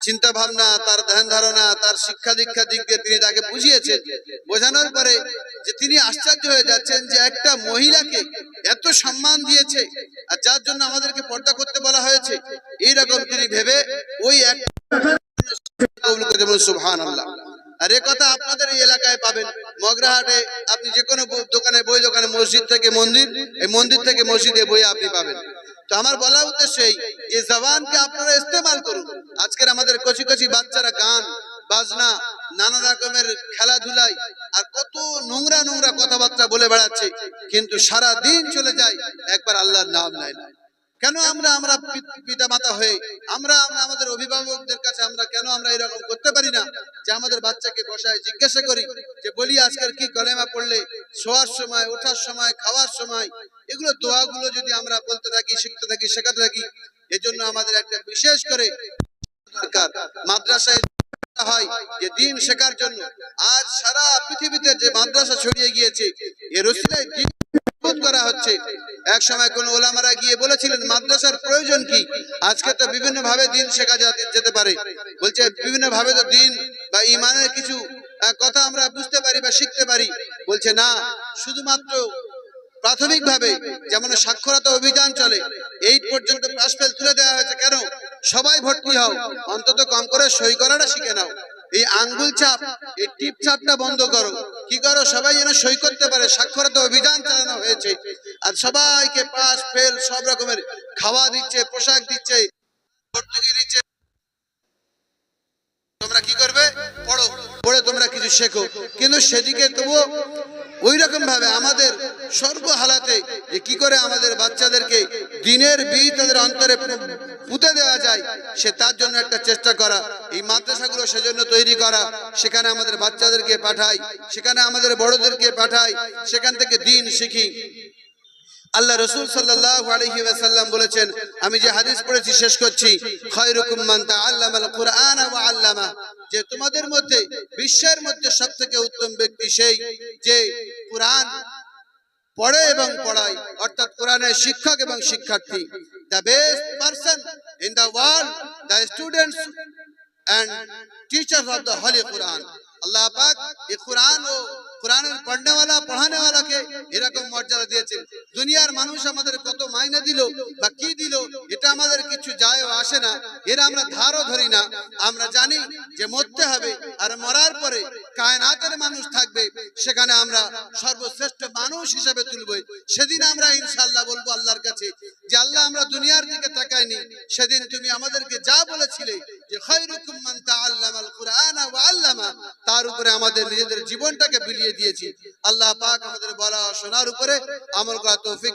চিন্তা ভাবনা, তার ধ্যান ধারণা, তার শিক্ষা দীক্ষা দিক দিয়ে তিনি তাকে বুঝিয়েছেন। বোঝানোর পরে যে তিনি আশ্চর্য হয়ে যাচ্ছেন যে একটা মহিলাকে এত সম্মান দিয়েছে, আর যার জন্য আমাদেরকে পর্দা করতে বলা হয়েছে, এইরকম তিনি ভেবে ওই এক কবুল করে বলুন সুবহানাল্লাহ। আর এ কথা আপনাদের এই এলাকায় পাবেন। মগরাহাটে আপনি যে কোনো দোকানে, বই দোকানে, মসজিদ থেকে মন্দির, এই মন্দির থেকে মসজিদে বই আপনি পাবেন। তো আমার বলা উদ্দেশ্য এই, যে জবানকে আপনারা ইস্তেমাল করুন। আজকের আমাদের কচি কচি বাচ্চারা গান বাজনা, নানা রকমের খেলাধুলায় আর কত নোংরা নোংরা কথাবার্তা বলে বেড়াচ্ছে, কিন্তু সারা দিন চলে যায়, একবার আল্লাহর নাম নেয় না। কেন আমরা পিতা মাতা হয়ে আমরা আমাদের অভিভাবকদের কাছে কেন আমরা এরকম করতে পারি না, যে আমাদের বাচ্চাকে বসায় জিজ্ঞাসা করি, যে বলি আজকের কি কলেমা পড়লে, শোয়ার সময়, ওঠার সময়, খাওয়ার সময়, এগুলো দোয়াগুলো যদি আমরা বলতে থাকি, শিখতে থাকি, শেখাতে থাকি। এজন্য আমাদের একটা বিশেষ করে দরকার, মাদ্রাসায় হয় যে দিন শেখার জন্য। আজ সারা পৃথিবীতে যে মাদ্রাসা ছড়িয়ে গিয়েছে, এর ওসিলায় দিন করা হচ্ছে। এক সময় কোন ওলামারা গিয়ে বলেছিলেন মাদ্রাসার প্রয়োজন কি? আজকে তো বিভিন্ন ভাবে দিন শেখা যেতে পারে। বলছে বিভিন্ন ভাবে তো দিন বা ঈমানের কিছু কথা আমরা বুঝতে পারি বা শিখতে পারি। বলছে না, শুধুমাত্র প্রাথমিক ভাবে যেমন সাক্ষরতা অভিযান চলে, 8 পর্যন্ত পাস ফেল তুলে দেওয়া হয়েছে। কেন? সবাই ভর্তি হও, অন্তত কম করে সই করাটা শিখে নাও। এই আঙ্গুল চাপ, এই টিপ চাপটা বন্ধ করো। কি করো? সবাই যেন সই করতে পারে। সাক্ষরতা অভিযান চালানো হয়েছে, আর সবাইকে পাস ফেল সব রকমের খাওয়া দিচ্ছে, পোশাক দিচ্ছে, ভর্তুকি দিচ্ছে। তোমরা কি করবে? পড়ো, পড়ে তোমরা কিছু শেখো। কিন্তু সেদিকে তবুও ওই রকম ভাবে আমাদের সর্বহালাতে যে কি করে আমাদের বাচ্চাদেরকে দিনের বীজ তাদের অন্তরে পুঁতে দেওয়া যায়, সে তার জন্য একটা চেষ্টা করা। এই মাদ্রাসাগুলো সেজন্য তৈরি করা, সেখানে আমাদের বাচ্চাদেরকে পাঠাই, সেখানে আমাদের বড়দেরকে পাঠাই, সেখান থেকে দিন শিখি। আল্লাহ রাসূল সাল্লাল্লাহু আলাইহি ওয়াসাল্লাম বলেছেন, আমি যে হাদিস পড়েছি শেষ করছি, খায়রুকুম মান তাআল্লামাল কুরআনা ওয়া আল্লামা, যে তোমাদের মধ্যে, বিশ্বের মধ্যে সবথেকে উত্তম ব্যক্তি সেই যে কুরআন পড়ে এবং পড়ায়, অর্থাৎ কোরআনের শিক্ষক এবং শিক্ষার্থী। The best person in the world, the students and teachers of the holy Quran। আল্লাহ পাক এই কুরআন ও কুরআনের পড়নে वाला পড়ানে वाला কে এরকম মর্যাদা দিয়েছেন। দুনিয়ার মানুষ আমাদের কত মাইনে দিল বা কি দিল, এটা আমাদের কিছু যায় আসে না, এর আমরা ধারও ধরি না। আমরা জানি যে মরতে হবে, আর মরার পরে কায়নাতের মানুষ থাকবে, সেখানে আমরা সর্বশ্রেষ্ঠ মানুষ হিসেবে তুলব। সেদিন আমরা ইনশাআল্লাহ বলবো আল্লাহর কাছে যে আল্লাহ, আমরা দুনিয়ার দিকে তাকাইনি, সেদিন তুমি আমাদেরকে যা বলেছিলে যে খায়রুকুম মান তাআল্লামাল কুরআনা ওয়া আল্লামা, তার উপরে আমাদের নিজেদের জীবনটাকে বিলিয়ে দিয়েছি। আল্লাহ পাক আমাদের বলা শোনার উপরে আমল করার তৌফিক